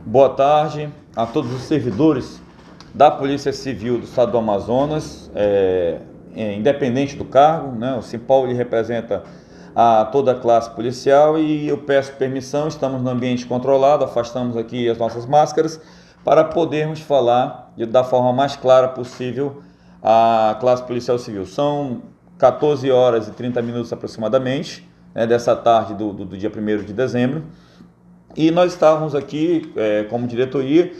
Boa tarde a todos os servidores da Polícia Civil do Estado do Amazonas, independente do cargo, né? O Simpol ele representa toda a classe policial e eu peço permissão, estamos no ambiente controlado, afastamos aqui as nossas máscaras para podermos falar da forma mais clara possível a classe policial civil. São 14 horas e 30 minutos aproximadamente, né, dessa tarde do dia 1º de dezembro. E nós estávamos aqui, como diretoria,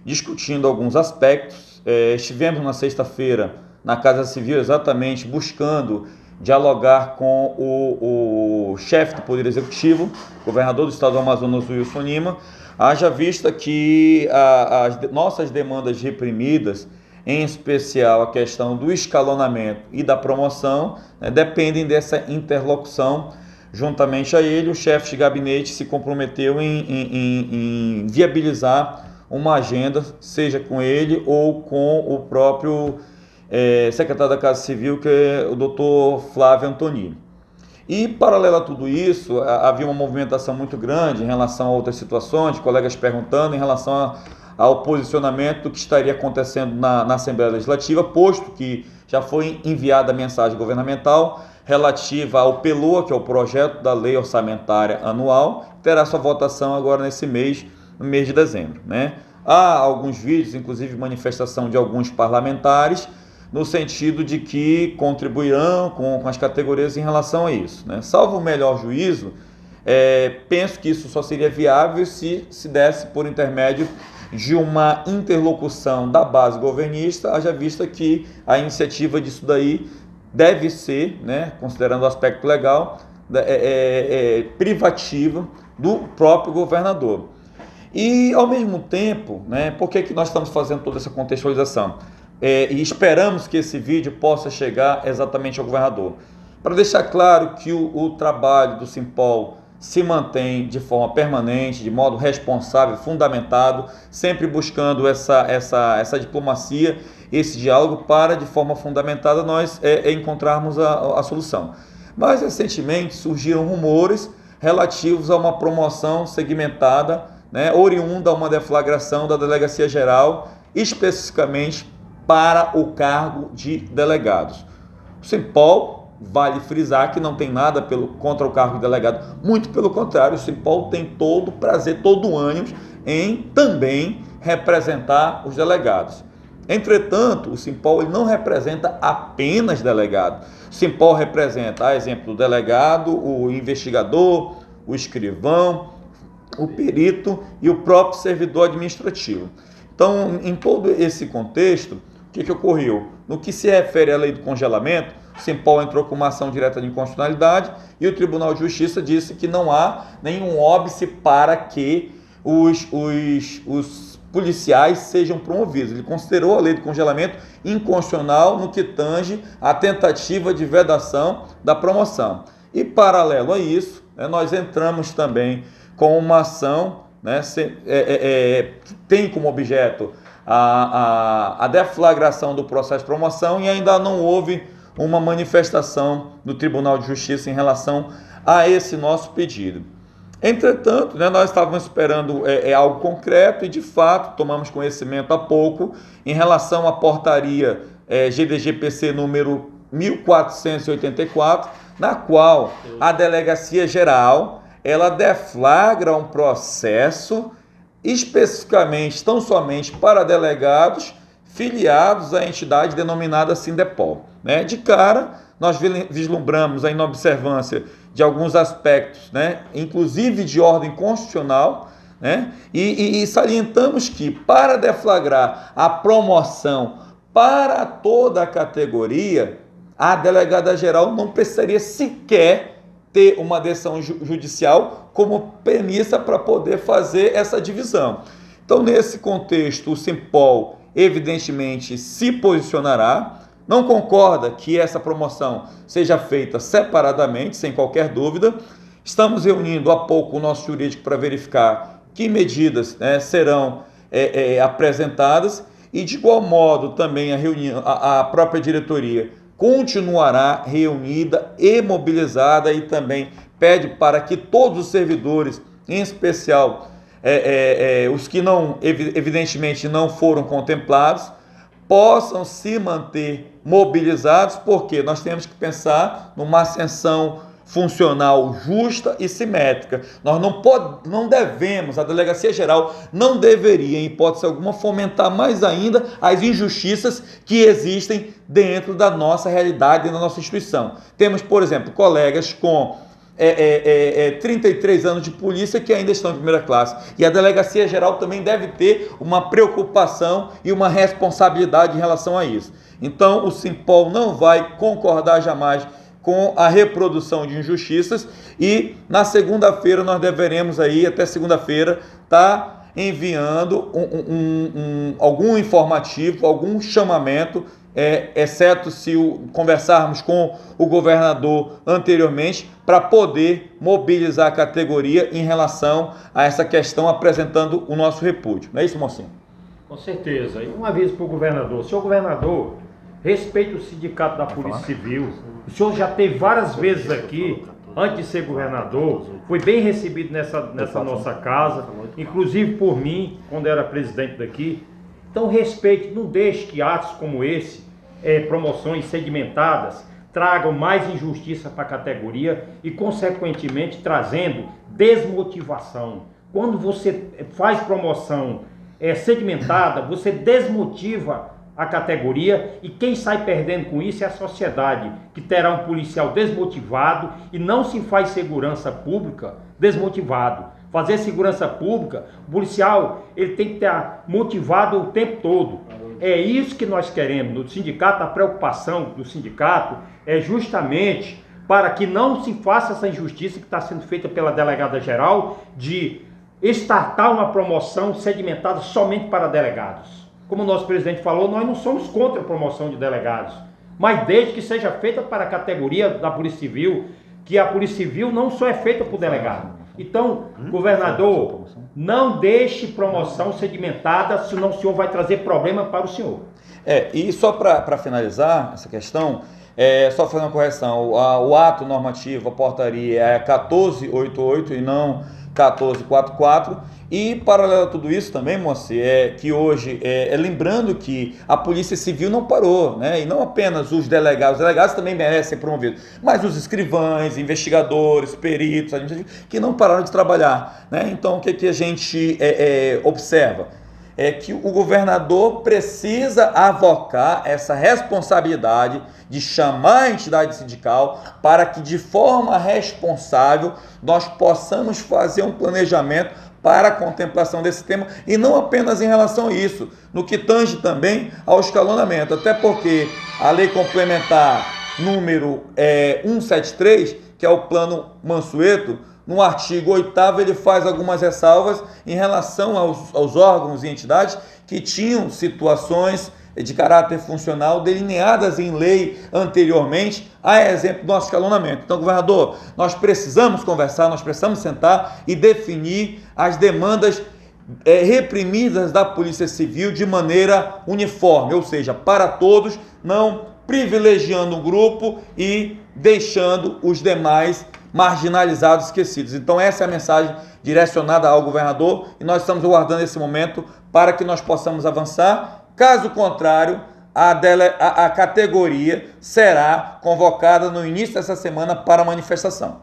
discutindo alguns aspectos. Estivemos na sexta-feira na Casa Civil exatamente buscando dialogar com o chefe do Poder Executivo, governador do Estado do Amazonas, Wilson Lima, haja vista que as nossas demandas reprimidas, em especial a questão do escalonamento e da promoção, né, dependem dessa interlocução. Juntamente a ele, o chefe de gabinete se comprometeu em viabilizar uma agenda, seja com ele ou com o próprio secretário da Casa Civil, que é o doutor Flávio Antonini. E, paralelo a tudo isso, havia uma movimentação muito grande em relação a outras situações, de colegas perguntando em relação ao posicionamento do que estaria acontecendo na Assembleia Legislativa, posto que já foi enviada a mensagem governamental relativa ao PELOA, que é o Projeto da Lei Orçamentária Anual, terá sua votação agora nesse mês, no mês de dezembro, né? Há alguns vídeos, inclusive manifestação de alguns parlamentares, no sentido de que contribuirão com as categorias em relação a isso, né? Salvo o melhor juízo, penso que isso só seria viável se desse por intermédio de uma interlocução da base governista, haja vista que a iniciativa disso daí deve ser, né, considerando o aspecto legal, privativa do próprio governador. E, ao mesmo tempo, né, por que nós estamos fazendo toda essa contextualização? E esperamos que esse vídeo possa chegar exatamente ao governador. Para deixar claro que o trabalho do Simpol se mantém de forma permanente, de modo responsável, fundamentado, sempre buscando essa diplomacia, esse diálogo para, de forma fundamentada, nós encontrarmos a solução. Mas, recentemente, surgiram rumores relativos a uma promoção segmentada, né, oriunda a uma deflagração da Delegacia Geral, especificamente para o cargo de delegados. O Simpol, vale frisar que não tem nada contra o cargo de delegado, muito pelo contrário, o Simpol tem todo o prazer, todo o ânimo em também representar os delegados. Entretanto, o Simpol ele não representa apenas delegado. O Simpol representa, a exemplo do delegado, o investigador, o escrivão, o perito e o próprio servidor administrativo. Então, em todo esse contexto, o que ocorreu? No que se refere à lei do congelamento, o Simpol entrou com uma ação direta de inconstitucionalidade e o Tribunal de Justiça disse que não há nenhum óbice para que os policiais sejam promovidos. Ele considerou a lei do congelamento inconstitucional no que tange à tentativa de vedação da promoção. E, paralelo a isso, nós entramos também com uma ação, né, que tem como objeto a deflagração do processo de promoção e ainda não houve uma manifestação do Tribunal de Justiça em relação a esse nosso pedido. Entretanto, né, nós estávamos esperando algo concreto e, de fato, tomamos conhecimento há pouco em relação à portaria GDG-PC número 1484, na qual a Delegacia Geral ela deflagra um processo especificamente, tão somente para delegados filiados à entidade denominada Sindepol, né? De cara, nós vislumbramos a inobservância de alguns aspectos, né, inclusive de ordem constitucional, né, e salientamos que para deflagrar a promoção para toda a categoria, a delegada geral não precisaria sequer ter uma decisão judicial como premissa para poder fazer essa divisão. Então, nesse contexto, o Simpol evidentemente se posicionará, não concorda que essa promoção seja feita separadamente, sem qualquer dúvida. Estamos reunindo há pouco o nosso jurídico para verificar que medidas, né, serão apresentadas e, de igual modo, também a própria diretoria continuará reunida e mobilizada e também pede para que todos os servidores, em especial os que não, evidentemente não foram contemplados, possam se manter mobilizados, porque nós temos que pensar numa ascensão funcional justa e simétrica. Nós não devemos, a Delegacia Geral não deveria, em hipótese alguma, fomentar mais ainda as injustiças que existem dentro da nossa realidade e da nossa instituição. Temos, por exemplo, colegas com 33 anos de polícia que ainda estão em primeira classe. E a Delegacia Geral também deve ter uma preocupação e uma responsabilidade em relação a isso. Então, o Simpol não vai concordar jamais com a reprodução de injustiças e na segunda-feira nós deveremos aí, até segunda-feira, estar enviando algum informativo, algum chamamento, exceto se conversarmos com o governador anteriormente, para poder mobilizar a categoria em relação a essa questão, apresentando o nosso repúdio. Não é isso, mocinho? Com certeza. E um aviso para o governador. Senhor governador, respeite o sindicato da Polícia Civil. O senhor já esteve várias vezes aqui, antes de ser governador, foi bem recebido nessa nossa casa, inclusive por mim, quando era presidente daqui. Então respeite, não deixe que atos como esse, promoções segmentadas, tragam mais injustiça para a categoria e, consequentemente, trazendo desmotivação. Quando você faz promoção segmentada, você desmotiva a categoria e quem sai perdendo com isso é a sociedade, que terá um policial desmotivado e não se faz segurança pública desmotivado. Fazer segurança pública, o policial ele tem que estar motivado o tempo todo. É isso que nós queremos no sindicato. A preocupação do sindicato é justamente para que não se faça essa injustiça que está sendo feita pela delegada geral de estartar uma promoção segmentada somente para delegados. Como o nosso presidente falou, nós não somos contra a promoção de delegados, mas desde que seja feita para a categoria da Polícia Civil, que a Polícia Civil não só é feita por delegado. Então, governador, não deixe promoção segmentada, senão o senhor vai trazer problema para o senhor. E só para finalizar essa questão, só fazer uma correção, o ato normativo, a portaria é 1488 e não 1444, e paralelo a tudo isso também, Moacir, que hoje, lembrando que a Polícia Civil não parou, né? E não apenas os delegados também merecem ser promovidos, mas os escrivães, investigadores, peritos, que não pararam de trabalhar, né? Então, o que a gente observa? É que o governador precisa avocar essa responsabilidade de chamar a entidade sindical para que, de forma responsável, nós possamos fazer um planejamento para a contemplação desse tema, e não apenas em relação a isso, no que tange também ao escalonamento, até porque a lei complementar número 173, que é o plano Mansueto, no artigo 8º, ele faz algumas ressalvas em relação aos órgãos e entidades que tinham situações de caráter funcional delineadas em lei anteriormente, a exemplo do nosso escalonamento. Então, governador, nós precisamos conversar, nós precisamos sentar e definir as demandas reprimidas da Polícia Civil de maneira uniforme, ou seja, para todos, não privilegiando um grupo e deixando os demais marginalizados, esquecidos. Então essa é a mensagem direcionada ao governador e nós estamos aguardando esse momento para que nós possamos avançar. Caso contrário, a categoria será convocada no início dessa semana para manifestação.